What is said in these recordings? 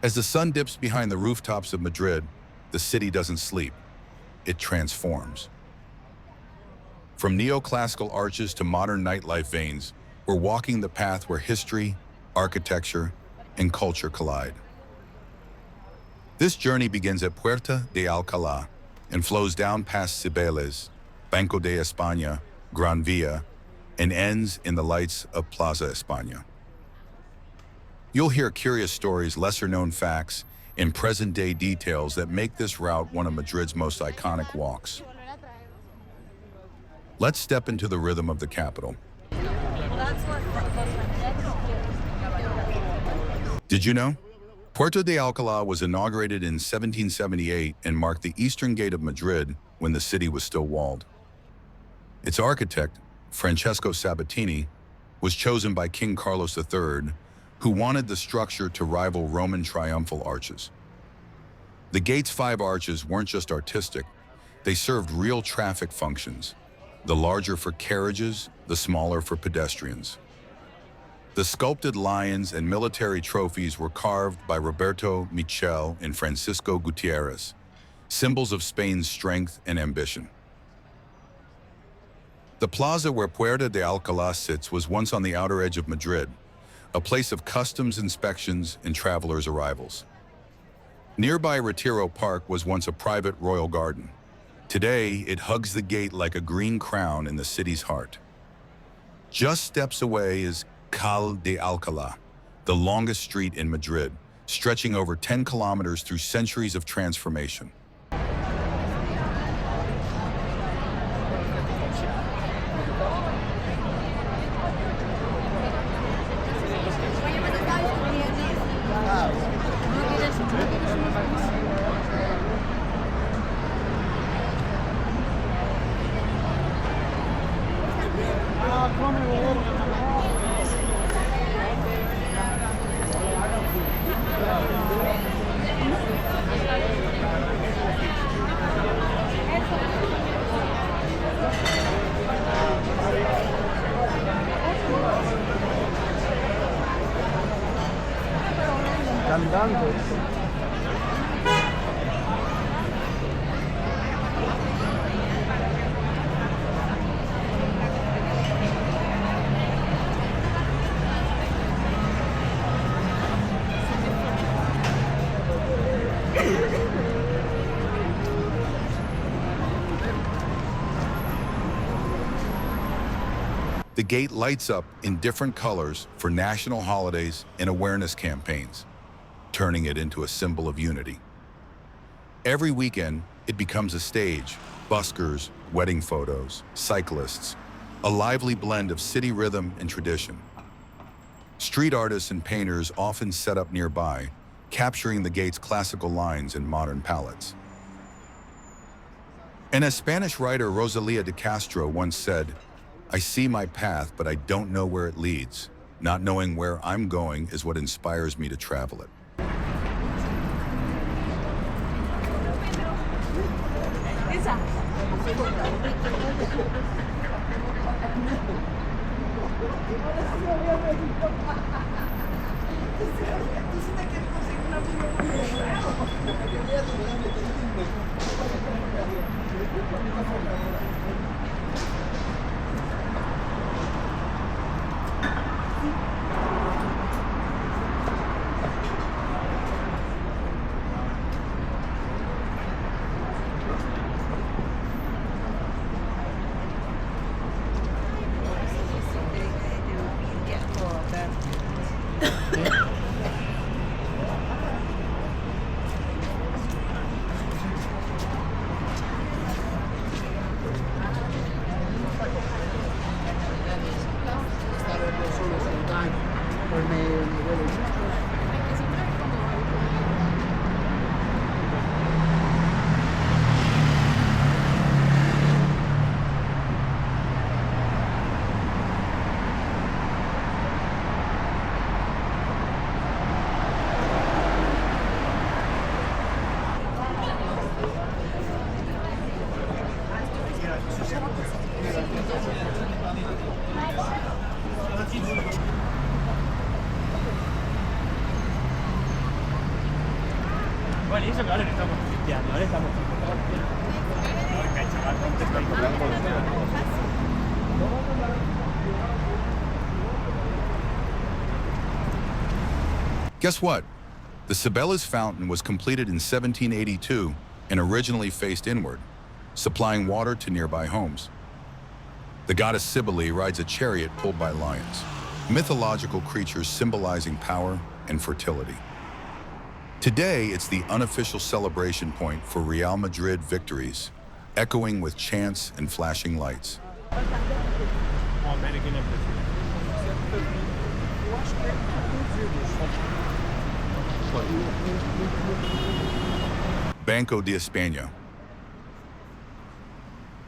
As the sun dips behind the rooftops of Madrid, the city doesn't sleep. It transforms. From neoclassical arches to modern nightlife veins, we're walking the path where history, architecture, and culture collide. This journey begins at Puerta de Alcalá and flows down past Cibeles, Banco de España, Gran Vía, and ends in the lights of Plaza España. You'll hear curious stories, lesser-known facts, and present-day details that make this route one of Madrid's most iconic walks. Let's step into the rhythm of the capital. Did you know? Puerta de Alcalá was inaugurated in 1778 and marked the eastern gate of Madrid when the city was still walled. Its architect, Francesco Sabatini, was chosen by King Carlos III, who wanted the structure to rival Roman triumphal arches. The gate's 5 arches weren't just artistic, they served real traffic functions, the larger for carriages, the smaller for pedestrians. The sculpted lions and military trophies were carved by Roberto Michel and Francisco Gutierrez, symbols of Spain's strength and ambition. The plaza where Puerta de Alcalá sits was once on the outer edge of Madrid, a place of customs inspections and travelers' arrivals. Nearby Retiro Park was once a private royal garden. Today, it hugs the gate like a green crown in the city's heart. Just steps away is Calle de Alcalá, the longest street in Madrid, stretching over 10 kilometers through centuries of transformation. The gate lights up in different colors for national holidays and awareness campaigns, turning it into a symbol of unity. Every weekend, it becomes a stage, buskers, wedding photos, cyclists, a lively blend of city rhythm and tradition. Street artists and painters often set up nearby, capturing the gate's classical lines and modern palettes. And as Spanish writer Rosalía de Castro once said, "I see my path, but I don't know where it leads. Not knowing where I'm going is what inspires me to travel it." y eso que ahora le estamos limpiando, ahora estamos... Guess what? The Cibeles fountain was completed in 1782 and originally faced inward, supplying water to nearby homes. The goddess Cybele rides a chariot pulled by lions, mythological creatures symbolizing power and fertility. Today, it's the unofficial celebration point for Real Madrid victories, echoing with chants and flashing lights. Banco de España.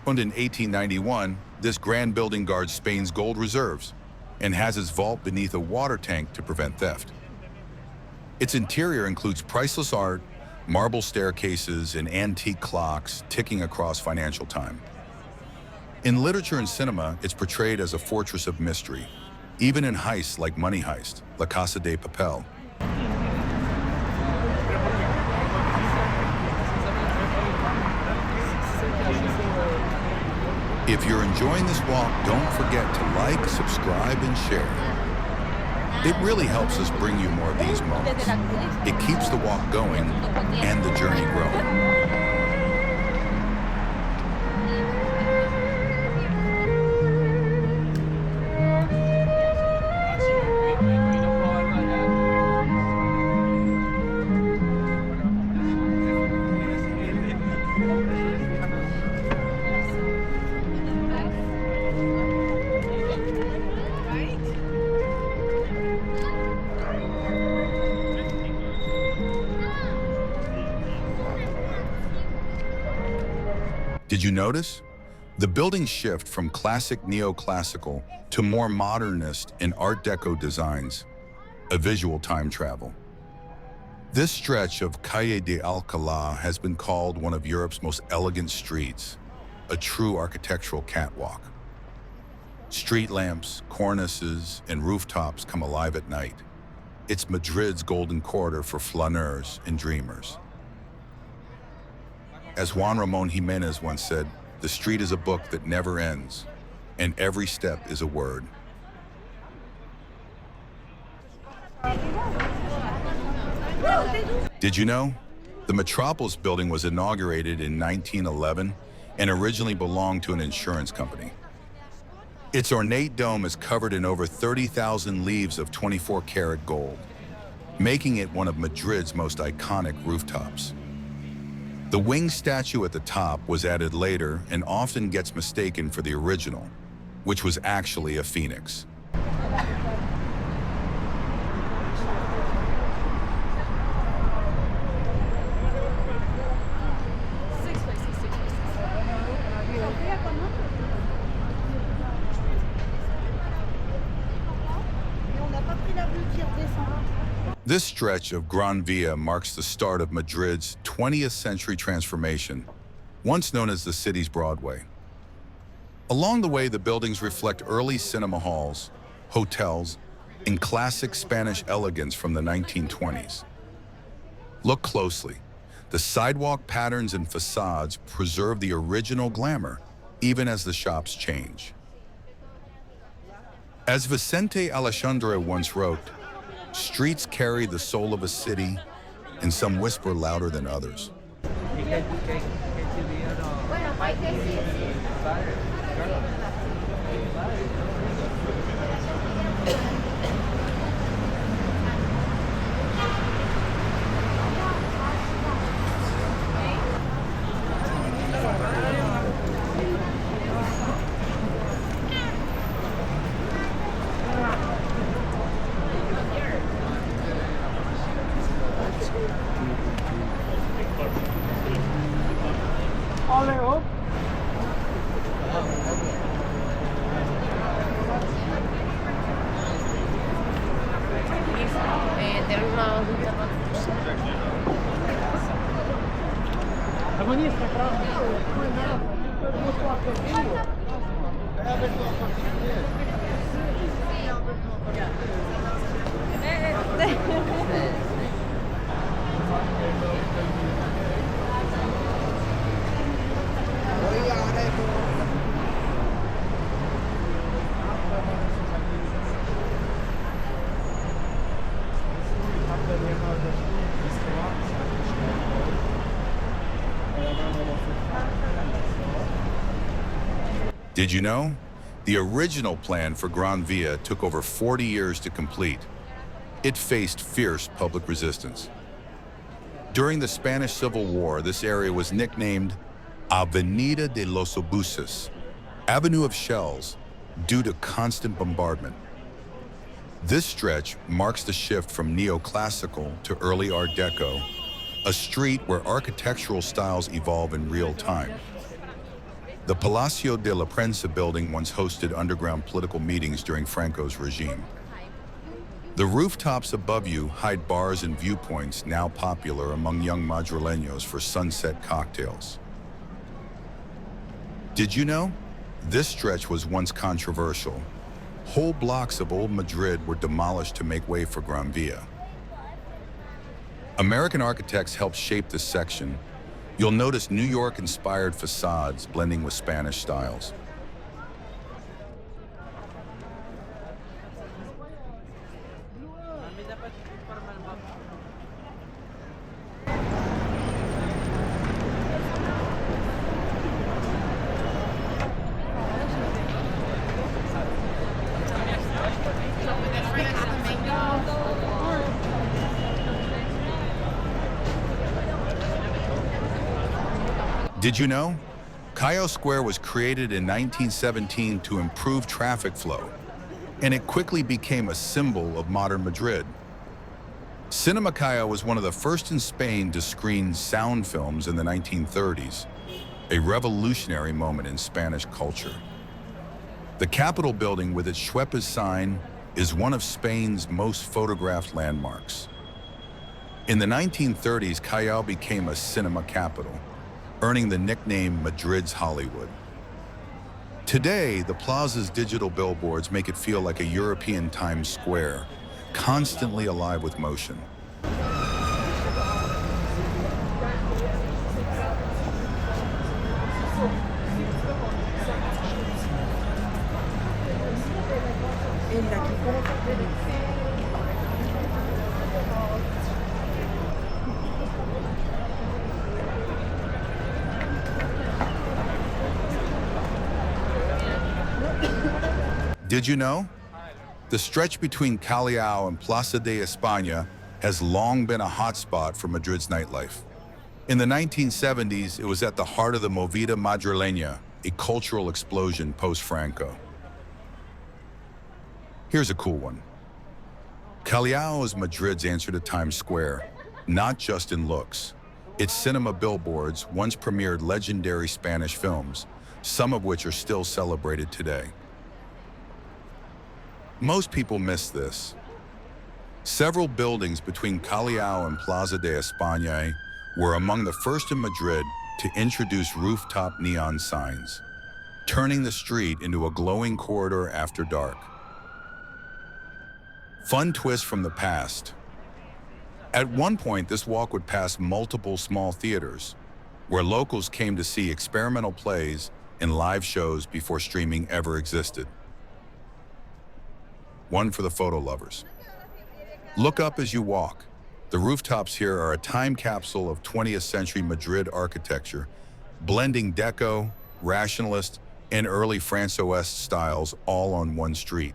Opened in 1891, this grand building guards Spain's gold reserves and has its vault beneath a water tank to prevent theft. Its interior includes priceless art, marble staircases, and antique clocks ticking across financial time. In literature and cinema, it's portrayed as a fortress of mystery, even in heists like Money Heist, La Casa de Papel. If you're enjoying this walk, don't forget to like, subscribe, and share. It really helps us bring you more of these moments. It keeps the walk going and the journey growing. Did you notice? The buildings shift from classic neoclassical to more modernist and Art Deco designs, a visual time travel. This stretch of Calle de Alcalá has been called one of Europe's most elegant streets, a true architectural catwalk. Street lamps, cornices, and rooftops come alive at night. It's Madrid's golden quarter for flaneurs and dreamers. As Juan Ramon Jimenez once said, the street is a book that never ends, and every step is a word. Did you know? The Metropolis building was inaugurated in 1911 and originally belonged to an insurance company. Its ornate dome is covered in over 30,000 leaves of 24-karat gold, making it one of Madrid's most iconic rooftops. The winged statue at the top was added later and often gets mistaken for the original, which was actually a phoenix. This stretch of Gran Vía marks the start of Madrid's 20th century transformation, once known as the city's Broadway. Along the way, the buildings reflect early cinema halls, hotels, and classic Spanish elegance from the 1920s. Look closely. The sidewalk patterns and facades preserve the original glamour, even as the shops change. As Vicente Aleixandre once wrote, streets carry the soul of a city, and some whisper louder than others. Did you know? The original plan for Gran Via took over 40 years to complete. It faced fierce public resistance. During the Spanish Civil War, this area was nicknamed Avenida de los Obuses, Avenue of Shells, due to constant bombardment. This stretch marks the shift from Neoclassical to early Art Deco, a street where architectural styles evolve in real time. The Palacio de la Prensa building once hosted underground political meetings during Franco's regime. The rooftops above you hide bars and viewpoints now popular among young Madrileños for sunset cocktails. Did you know? This stretch was once controversial. Whole blocks of old Madrid were demolished to make way for Gran Via. American architects helped shape this section. You'll notice New York-inspired facades blending with Spanish styles. Did you know? Callao Square was created in 1917 to improve traffic flow, and it quickly became a symbol of modern Madrid. Cinema Callao was one of the first in Spain to screen sound films in the 1930s, a revolutionary moment in Spanish culture. The Capitol building with its Schweppes sign is one of Spain's most photographed landmarks. In the 1930s, Callao became a cinema capital, earning the nickname Madrid's Hollywood. Today, the plaza's digital billboards make it feel like a European Times Square, constantly alive with motion. Did you know? The stretch between Callao and Plaza de España has long been a hotspot for Madrid's nightlife. In the 1970s, it was at the heart of the Movida Madrileña, a cultural explosion post-Franco. Here's a cool one. Callao is Madrid's answer to Times Square, not just in looks. Its cinema billboards once premiered legendary Spanish films, some of which are still celebrated today. Most people miss this. Several buildings between Callao and Plaza de España were among the first in Madrid to introduce rooftop neon signs, turning the street into a glowing corridor after dark. Fun twist from the past. At one point, this walk would pass multiple small theaters, where locals came to see experimental plays and live shows before streaming ever existed. One for the photo lovers. Look up as you walk. The rooftops here are a time capsule of 20th century Madrid architecture, blending deco, rationalist, and early Francoist styles all on one street.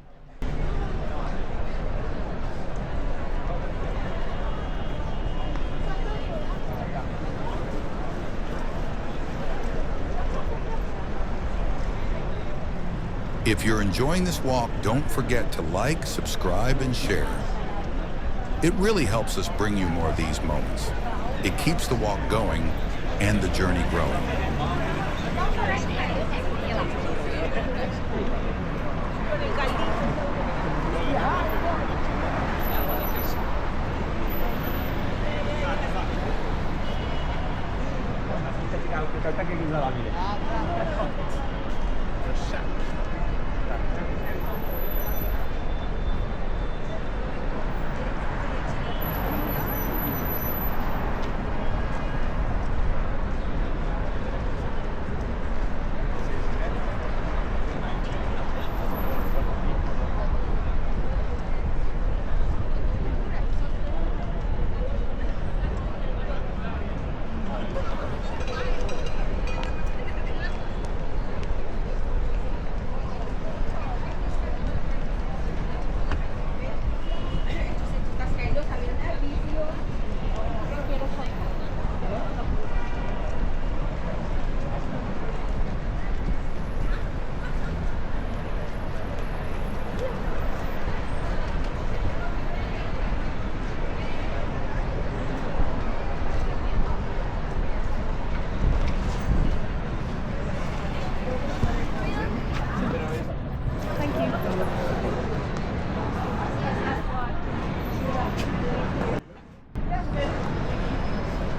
If you're enjoying this walk, don't forget to like, subscribe, and share. It really helps us bring you more of these moments. It keeps the walk going and the journey growing.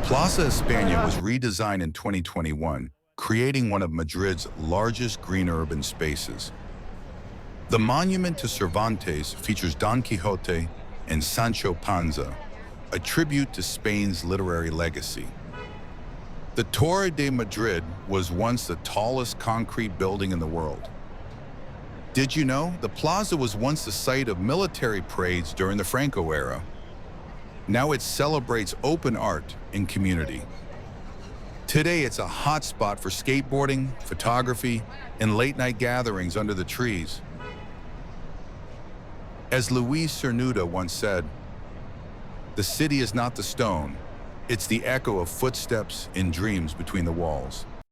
Plaza España was redesigned in 2021, creating one of Madrid's largest green urban spaces. The monument to Cervantes features Don Quixote and Sancho Panza, a tribute to Spain's literary legacy. The Torre de Madrid was once the tallest concrete building in the world. Did you know the plaza was once the site of military parades during the Franco era? Now it celebrates open art and community. Today it's a hotspot for skateboarding, photography, and late-night gatherings under the trees. As Luis Cernuda once said, "The city is not the stone, it's the echo of footsteps and dreams between the walls."